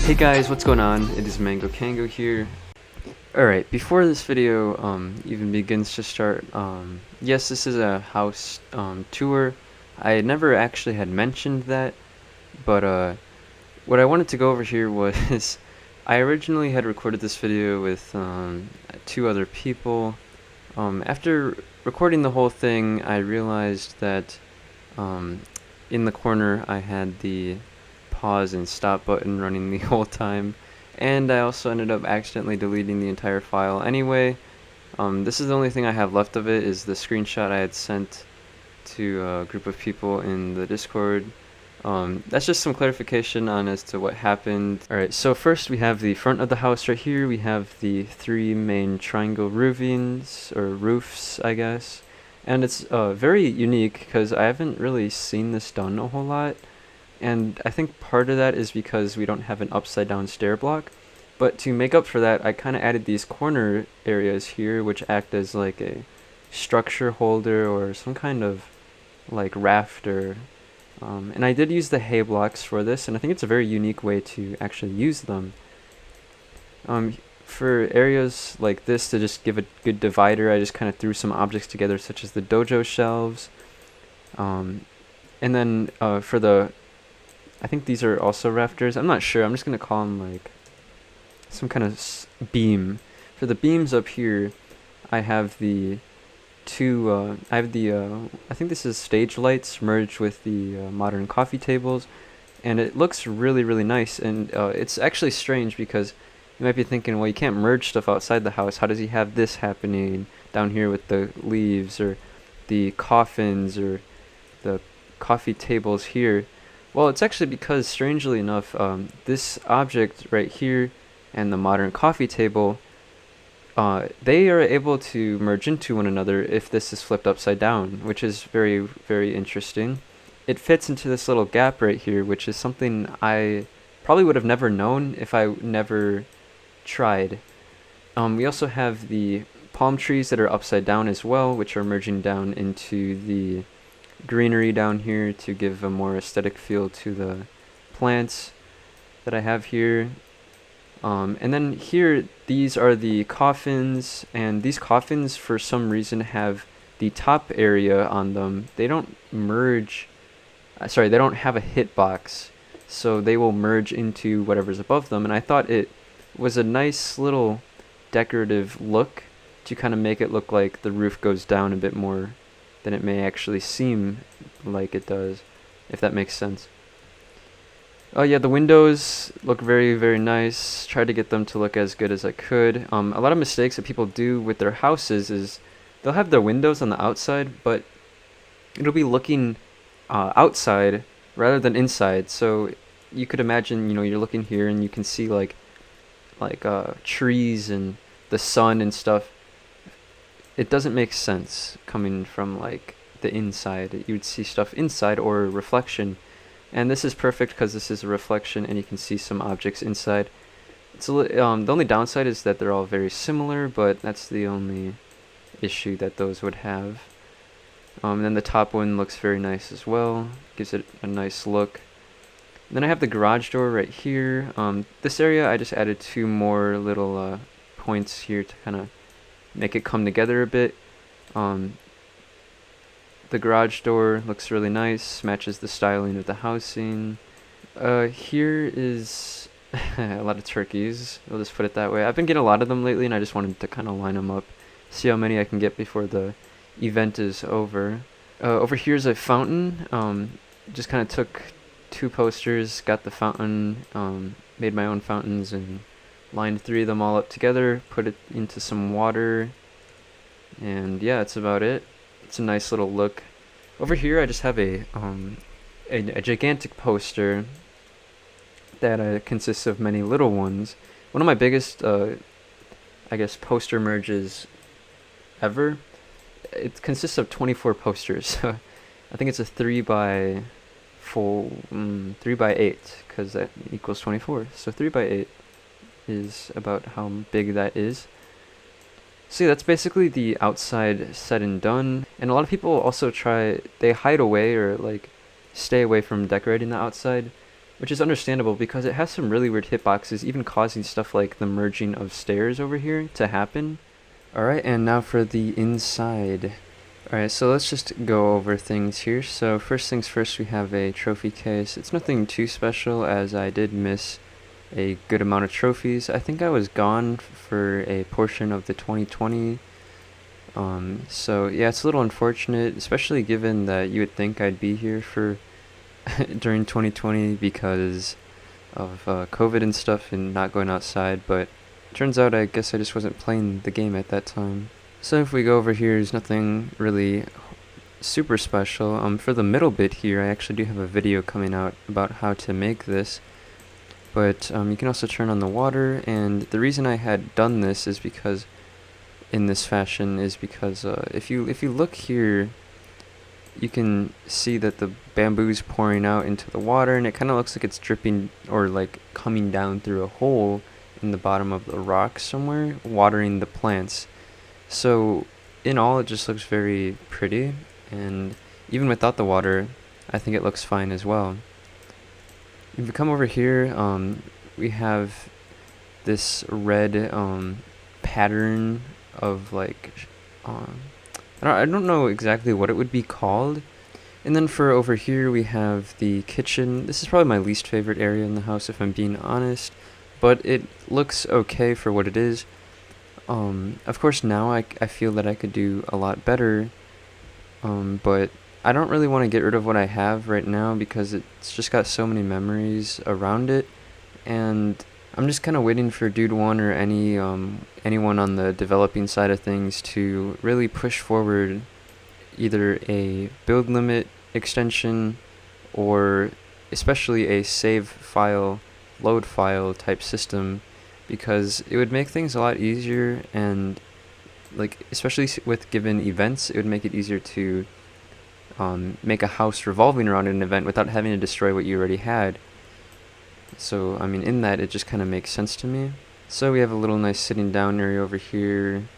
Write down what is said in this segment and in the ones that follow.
Hey guys, what's going on? It is MangoKango here. Alright, before this video even begins to start, yes, this is a house tour. I never actually had mentioned that, but what I wanted to go over here was I originally had recorded this video with two other people. After recording the whole thing, I realized that in the corner I had the pause and stop button running the whole time, and I also ended up accidentally deleting the entire file anyway. This is the only thing I have left of it, is the screenshot I had sent to a group of people in the Discord. That's just some clarification on as to what happened. Alright, so first we have the front of the house right here. We have the three main triangle roofings, or roofs, I guess. And it's very unique because I haven't really seen this done a whole lot. And I think part of that is because we don't have an upside down stair block. But to make up for that, I kind of added these corner areas here, which act as like a structure holder or some kind of like rafter. And I did use the hay blocks for this, and I think it's a very unique way to actually use them. For areas like this, to just give a good divider, I just kind of threw some objects together, such as the dojo shelves. And then for the, I think these are also rafters. I'm not sure. I'm just going to call them like some kind of beam. For the beams up here, I have the two, I think this is stage lights merged with the modern coffee tables. And it looks really, really nice. And it's actually strange because you might be thinking, well, you can't merge stuff outside the house. How does he have this happening down here with the leaves or the coffins or the coffee tables here? Well, it's actually because, strangely enough, this object right here and the modern coffee table, they are able to merge into one another if this is flipped upside down, which is very, very interesting. It fits into this little gap right here, which is something I probably would have never known if I never tried. We also have the palm trees that are upside down as well, which are merging down into the greenery down here to give a more aesthetic feel to the plants that I have here. And then here, these are the coffins, and these coffins for some reason have the top area on them. They don't merge, they don't have a hitbox, so they will merge into whatever's above them, and I thought it was a nice little decorative look to kind of make it look like the roof goes down a bit more than it may actually seem like it does, if that makes sense. Oh yeah, the windows look very, very nice. Tried to get them to look as good as I could. A lot of mistakes that people do with their houses is they'll have their windows on the outside, but it'll be looking outside rather than inside. So you could imagine, you're looking here and you can see like trees and the sun and stuff. It doesn't make sense coming from like the inside. You would see stuff inside or reflection, and this is perfect because this is a reflection and you can see some objects inside. It's the only downside is that they're all very similar, but that's the only issue that those would have. And then the top one looks very nice as well, gives it a nice look. And then I have the garage door right here. This area I just added two more little points here to kind of make it come together a bit. The garage door looks really nice, matches the styling of the housing. Here is a lot of turkeys, we'll just put it that way. I've been getting a lot of them lately and I just wanted to kind of line them up, see how many I can get before the event is over. Over here is a fountain. Just kind of took two posters, got the fountain, made my own fountains and lined three of them all up together, put it into some water, and yeah, that's about it. It's a nice little look. Over here I just have a gigantic poster that consists of many little ones. One of my biggest, I guess, poster merges ever. It consists of 24 posters. I think it's a 3 by 8, because that equals 24. So 3 by 8 is about how big that is. So yeah, that's basically the outside said and done. And a lot of people also they hide away or like stay away from decorating the outside which is understandable because it has some really weird hitboxes, even causing stuff like the merging of stairs over here to happen. Alright, and now for the inside. Alright, so let's just go over things here. So first things first, we have a trophy case. It's nothing too special, as I did miss a good amount of trophies. I think I was gone for a portion of the 2020. So yeah, it's a little unfortunate, especially given that you would think I'd be here for during 2020 because of COVID and stuff and not going outside, but turns out I guess I just wasn't playing the game at that time. So if we go over here, there's nothing really super special. For the middle bit here, I actually do have a video coming out about how to make this. But you can also turn on the water, and the reason I had done this is because in this fashion is because if you look here, you can see that the bamboo's pouring out into the water, and it kind of looks like it's dripping or like coming down through a hole in the bottom of the rock somewhere, watering the plants. So in all, it just looks very pretty, and even without the water, I think it looks fine as well. If you come over here, we have this red pattern of like I don't know exactly what it would be called. And then for over here we have the kitchen. This is probably my least favorite area in the house, if I'm being honest, but it looks okay for what it is. Of course now I feel that I could do a lot better, but I don't really want to get rid of what I have right now because it's just got so many memories around it, and I'm just kind of waiting for Dude One or anyone on the developing side of things to really push forward either a build limit extension or especially a save file, load file type system, because it would make things a lot easier, and like especially with given events, it would make it easier to make a house revolving around an event without having to destroy what you already had. So, I mean, in that, it just kind of makes sense to me. So we have a little nice sitting down area over here.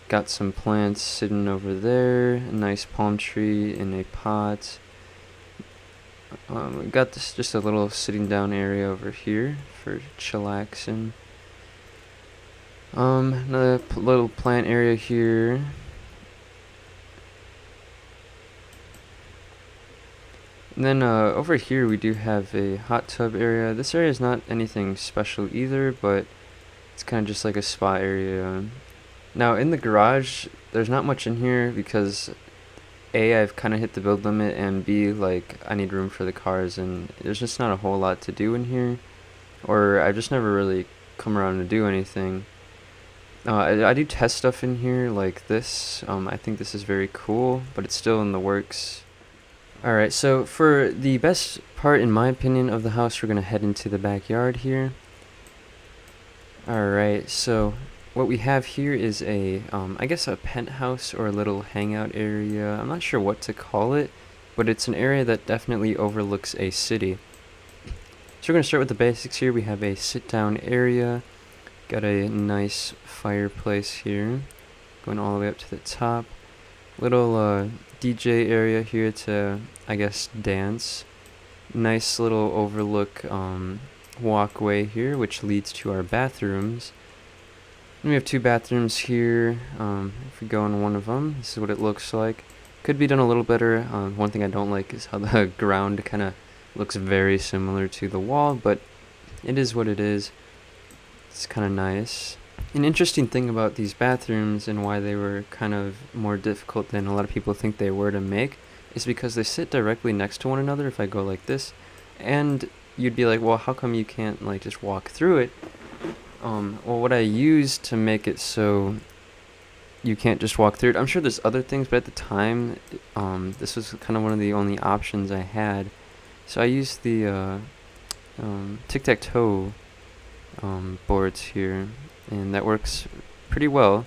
Got some plants sitting over there. A nice palm tree in a pot. We got this just a little sitting down area over here for chillaxing. Another little plant area here. And then over here we do have a hot tub area. This area is not anything special either, but it's kind of just like a spa area. Now in the garage, there's not much in here because A, I've kind of hit the build limit, and B, like I need room for the cars, and there's just not a whole lot to do in here, or I've just never really come around to do anything. I do test stuff in here like this. I think this is very cool, but it's still in the works. Alright, so for the best part, in my opinion, of the house, we're going to head into the backyard here. Alright, so what we have here is I guess a penthouse or a little hangout area. I'm not sure what to call it, but it's an area that definitely overlooks a city. So we're going to start with the basics here. We have a sit-down area. Got a nice fireplace here, going all the way up to the top. Little DJ area here to, I guess, dance. Nice little overlook walkway here, which leads to our bathrooms. And we have two bathrooms here. If we go in one of them, this is what it looks like. Could be done a little better. One thing I don't like is how the ground kind of looks very similar to the wall, but it is what it is. It's kind of nice. An interesting thing about these bathrooms and why they were kind of more difficult than a lot of people think they were to make is because they sit directly next to one another. If I go like this, and you'd be like, well, how come you can't like just walk through it? Well, what I used to make it so you can't just walk through it, I'm sure there's other things, but at the time, this was kind of one of the only options I had. So I used the tic-tac-toe boards here, and that works pretty well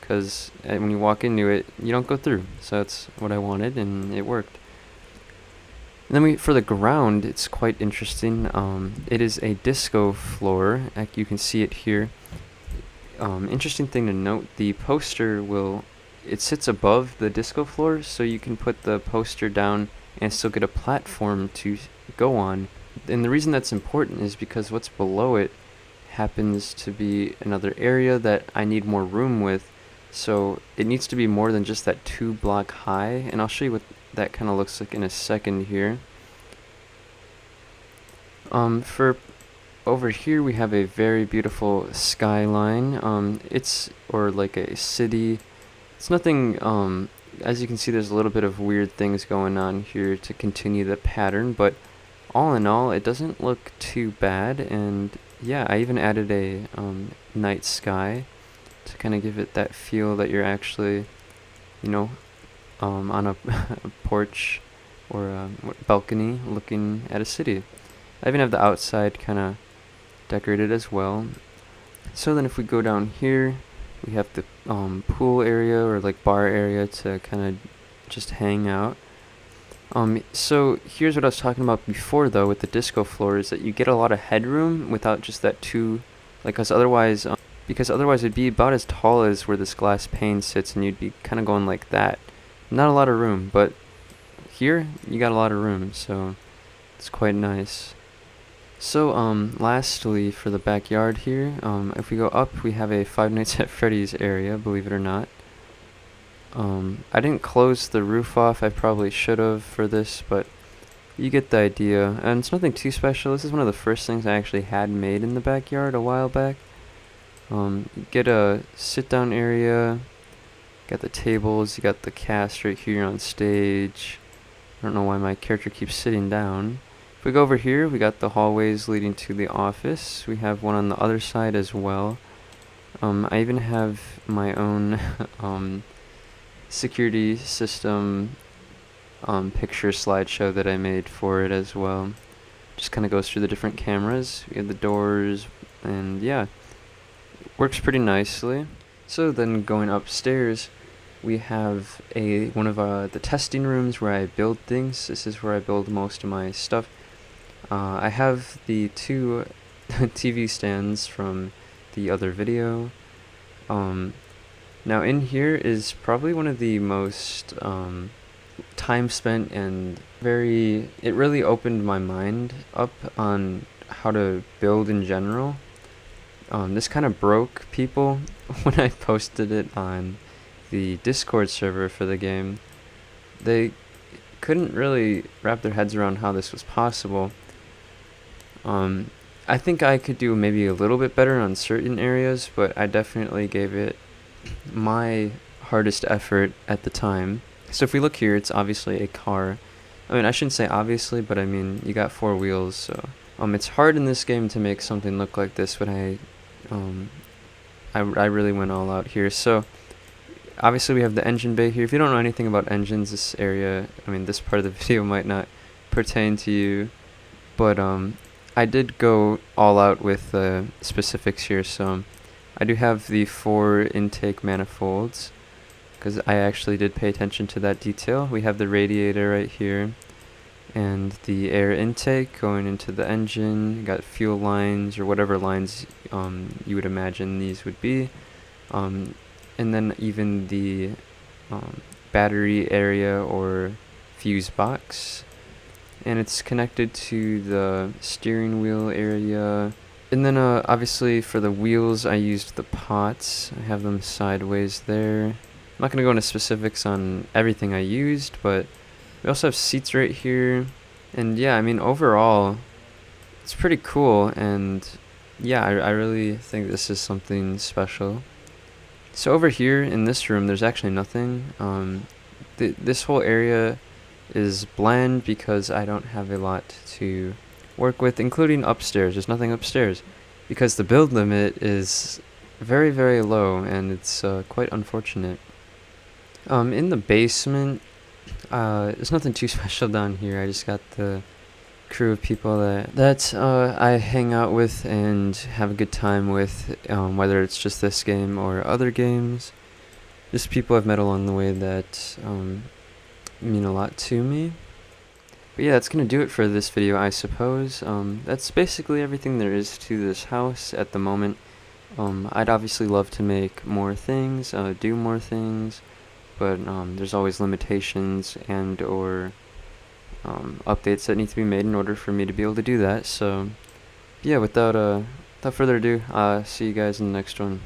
because when you walk into it, you don't go through. So that's what I wanted, and it worked. And then for the ground, it's quite interesting. It is a disco floor. You can see it here. Interesting thing to note, the poster it sits above the disco floor, so you can put the poster down and still get a platform to go on. And the reason that's important is because what's below it happens to be another area that I need more room with. So it needs to be more than just that 2 block high, and I'll show you what that kind of looks like in a second here. For over here we have a very beautiful skyline. It's, or like a city. It's nothing, as you can see there's a little bit of weird things going on here to continue the pattern, but all in all it doesn't look too bad. And yeah, I even added a night sky to kind of give it that feel that you're actually, you know, on a porch or a balcony looking at a city. I even have the outside kind of decorated as well. So then if we go down here, we have the pool area or like bar area to kind of just hang out. So here's what I was talking about before though with the disco floor, is that you get a lot of headroom without just that because otherwise it'd be about as tall as where this glass pane sits, and you'd be kind of going like that. Not a lot of room, but here you got a lot of room, so it's quite nice. So lastly for the backyard here, if we go up we have a Five Nights at Freddy's area, believe it or not. I didn't close the roof off, I probably should have for this, but you get the idea. And it's nothing too special. This is one of the first things I actually had made in the backyard a while back. You get a sit down area, got the tables, you got the cast right here on stage. I don't know why my character keeps sitting down. If we go over here, we got the hallways leading to the office. We have one on the other side as well. I even have my own security system picture slideshow that I made for it as well. Just kind of goes through the different cameras. We have the doors, and yeah, works pretty nicely. So then going upstairs, we have one of the testing rooms where I build things. This is where I build most of my stuff. I have the 2 TV stands from the other video. Now in here is probably one of the most time spent, and it really opened my mind up on how to build in general. This kind of broke people when I posted it on the Discord server for the game. They couldn't really wrap their heads around how this was possible. I think I could do maybe a little bit better on certain areas, but I definitely gave it my hardest effort at the time. So if we look here, it's obviously a car. I mean, I shouldn't say obviously, but I mean, you got 4 wheels, so it's hard in this game to make something look like this, but I really went all out here. So obviously we have the engine bay here. If you don't know anything about engines, this area, I mean, this part of the video might not pertain to you, but I did go all out with the specifics here. So I do have the 4 intake manifolds, because I actually did pay attention to that detail. We have the radiator right here, and the air intake going into the engine. You got fuel lines, or whatever lines you would imagine these would be. And then even the battery area or fuse box. And it's connected to the steering wheel area. And then obviously for the wheels I used the pots. I have them sideways there. I'm not going to go into specifics on everything I used, but we also have seats right here. And yeah, I mean, overall it's pretty cool, and yeah, I really think this is something special. So over here in this room there's actually nothing. This whole area is bland because I don't have a lot to work with, including upstairs. There's nothing upstairs because the build limit is very, very low, and it's quite unfortunate. In the basement, there's nothing too special down here. I just got the crew of people that I hang out with and have a good time with, whether it's just this game or other games. Just people I've met along the way that mean a lot to me. But yeah, that's gonna do it for this video, I suppose. That's basically everything there is to this house at the moment. I'd obviously love to make more things, do more things, but there's always limitations and or updates that need to be made in order for me to be able to do that. So yeah, without further ado, see you guys in the next one.